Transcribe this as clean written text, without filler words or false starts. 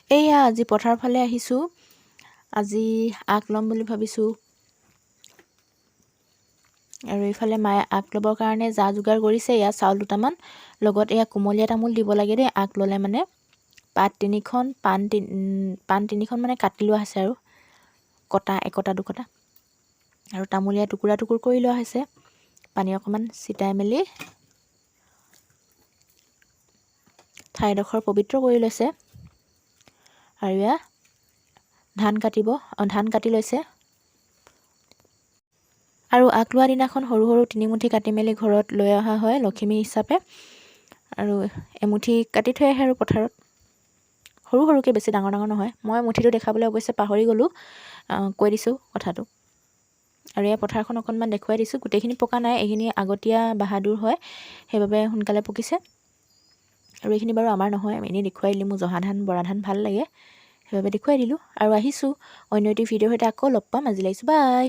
এইয়া আজি পথাৰৰ ফালে আহিছোঁ। আজি আগ ল'ম বুলি ভাবিছোঁ। আৰু এইফালে মায়ে আগ ল'বৰ কাৰণে যা যোগাৰ কৰিছে। এয়া চাউল দুটামান, লগত এয়া কুমলীয়া তামোল দিব লাগে দেই আগ ল'লে মানে। পাত 3খন, পাণ 3খন মানে কাটি লোৱা হৈছে আৰু একটা দুকটা, আৰু তামোলীয়া টুকুৰা টুকুৰ কৰি লোৱা হৈছে। পানী অকণমান ছিটাই মেলি ঠাইডোখৰ পবিত্ৰ কৰি লৈছে। আৰু এয়া ধান কাটি লৈছে। আৰু আগ লোৱা দিনাখন সৰু সৰু 3 মুঠি কাটি মেলি ঘৰত লৈ অহা হয় লখিমী হিচাপে। আৰু এমুঠি কাটি থৈ আহে আৰু পথাৰত, সৰু সৰুকৈ, বেছি ডাঙৰ ডাঙৰ নহয়। মই মুঠিটো দেখাবলৈ অৱশ্যে পাহৰি গ'লোঁ, কৈ দিছোঁ কথাটো। আৰু এই পথাৰখন অকণমান দেখুৱাই দিছোঁ। গোটেইখিনি পকা নাই, এইখিনি আগতীয়া বাহাদুৰ হয়, সেইবাবে সোনকালে পকিছে। আৰু এইখিনি বাৰু আমাৰ নহয়, এনেই দেখুৱাই দিলোঁ। মোৰ জহা ধান বৰা ধান ভাল লাগে, সেইবাবে দেখুৱাই দিলোঁ। আৰু আহিছোঁ অন্য এটি ভিডিঅ'ৰ সৈতে, আকৌ লগ পাম। আজি লাগিছোঁ, বাই।